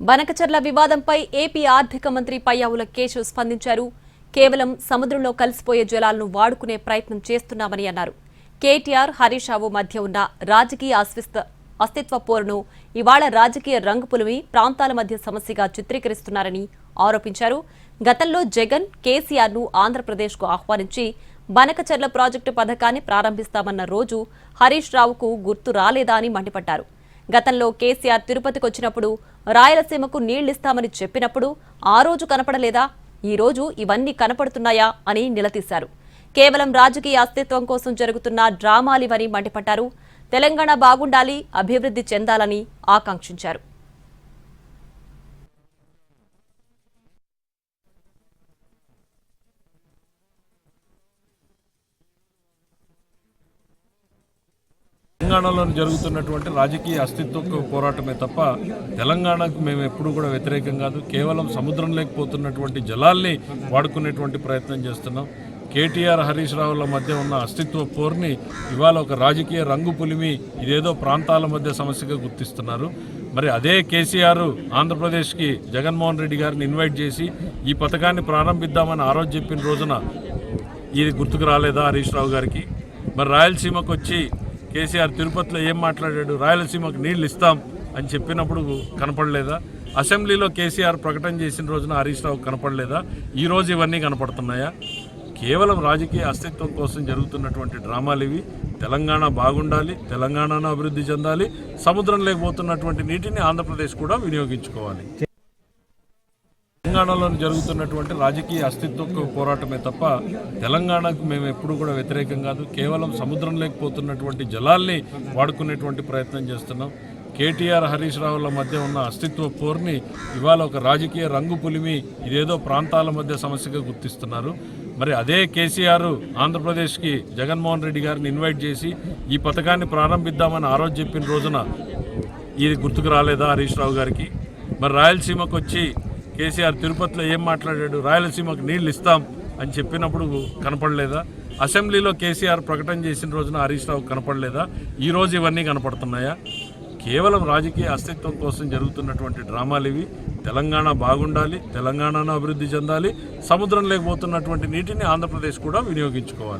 బనకచర్ల వివాదంపై ఏపీ ఆర్థిక మంత్రి పయ్యావుల కేశవ్ స్పందించారు. కేవలం సముద్రంలో కలిసిపోయే జలాలను వాడుకునే ప్రయత్నం చేస్తున్నామని అన్నారు. కేటీఆర్, హరీష్ రావు మధ్య ఉన్న రాజకీయ అస్తిత్వ పోరును ఇవాళ రాజకీయ రంగు పులిమి ప్రాంతాల మధ్య సమస్యగా చిత్రీకరిస్తున్నారని ఆరోపించారు. గతంలో జగన్, కేసీఆర్ను ఆంధ్రప్రదేశ్కు ఆహ్వానించి బనకచర్ల ప్రాజెక్టు పథకాన్ని ప్రారంభిస్తామన్న రోజు హరీష్ రావుకు గుర్తు రాలేదా అని మండిపడ్డారు. గతంలో కేసీఆర్ తిరుపతికి వచ్చినప్పుడు రాయలసీమకు నీళ్లిస్తామని చెప్పినప్పుడు ఆ రోజు కనపడలేదా? ఈ రోజు ఇవన్నీ కనపడుతున్నాయా అని నిలదీశారు. కేవలం రాజకీయ అస్తిత్వం కోసం జరుగుతున్న డ్రామాలివని మండిపడ్డారు. తెలంగాణ బాగుండాలి, అభివృద్ధి చెందాలని ఆకాంక్షించారు. తెలంగాణలో జరుగుతున్నటువంటి రాజకీయ అస్తిత్వ పోరాటమే తప్ప తెలంగాణకు మేము ఎప్పుడు కూడా వ్యతిరేకం కాదు. కేవలం సముద్రం లేకపోతున్నటువంటి జలాల్ని వాడుకునేటువంటి ప్రయత్నం చేస్తున్నాం. కేటీఆర్, హరీష్ రావుల మధ్య ఉన్న అస్తిత్వ పోర్ని ఇవాళ ఒక రాజకీయ రంగు పులిమి ఇదేదో ప్రాంతాల మధ్య సమస్యగా గుర్తిస్తున్నారు. మరి అదే కేసీఆర్ ఆంధ్రప్రదేశ్కి జగన్మోహన్ రెడ్డి గారిని ఇన్వైట్ చేసి ఈ పథకాన్ని ప్రారంభిద్దామని ఆ రోజు చెప్పిన రోజున ఇది గుర్తుకు రాలేదా హరీష్ రావు గారికి? మరి రాయలసీమకు వచ్చి కేసీఆర్ తిరుపతిలో ఏం మాట్లాడాడు? రాయలసీమకు నీళ్లు ఇస్తాం అని చెప్పినప్పుడు కనపడలేదా? అసెంబ్లీలో కేసీఆర్ ప్రకటన చేసిన రోజున హరీష్ రావు కనపడలేదా? ఈరోజు ఇవన్నీ కనపడుతున్నాయా? కేవలం రాజకీయ అస్తిత్వం కోసం జరుగుతున్నటువంటి డ్రామాలు ఇవి. తెలంగాణ బాగుండాలి, తెలంగాణను అభివృద్ధి చెందాలి, సముద్రం లేకపోతున్నటువంటి నీటిని ఆంధ్రప్రదేశ్ కూడా వినియోగించుకోవాలి. తెలంగాణలో జరుగుతున్నటువంటి రాజకీయ అస్తిత్వ పోరాటమే తప్ప తెలంగాణకు మేము ఎప్పుడు కూడా వ్యతిరేకం కాదు. కేవలం సముద్రం లేకపోతున్నటువంటి జలాల్ని వాడుకునేటువంటి ప్రయత్నం చేస్తున్నాం. కేటీఆర్, హరీష్ రావుల మధ్య ఉన్న అస్తిత్వ పోర్ని ఇవాళ ఒక రాజకీయ రంగు పులిమి ఇదేదో ప్రాంతాల మధ్య సమస్యగా గుర్తిస్తున్నారు. మరి అదే కేసీఆర్ ఆంధ్రప్రదేశ్కి జగన్మోహన్ రెడ్డి గారిని ఇన్వైట్ చేసి ఈ పథకాన్ని ప్రారంభిద్దామని ఆ రోజు చెప్పిన రోజున ఇది గుర్తుకు రాలేదా హరీష్ రావు గారికి? మరి రాయలసీమకు వచ్చి కేసీఆర్ తిరుపతిలో ఏం మాట్లాడాడు? రాయలసీమకు నీళ్లు ఇస్తాం అని చెప్పినప్పుడు కనపడలేదా? అసెంబ్లీలో కేసీఆర్ ప్రకటన చేసిన రోజున హరీష్ రావు కనపడలేదా? ఈరోజు ఇవన్నీ కనపడుతున్నాయా? కేవలం రాజకీయ అస్తిత్వం కోసం జరుగుతున్నటువంటి డ్రామాలు ఇవి. తెలంగాణ బాగుండాలి, తెలంగాణను అభివృద్ధి చెందాలి, సముద్రం లేకపోతున్నటువంటి నీటిని ఆంధ్రప్రదేశ్ కూడా వినియోగించుకోవాలి.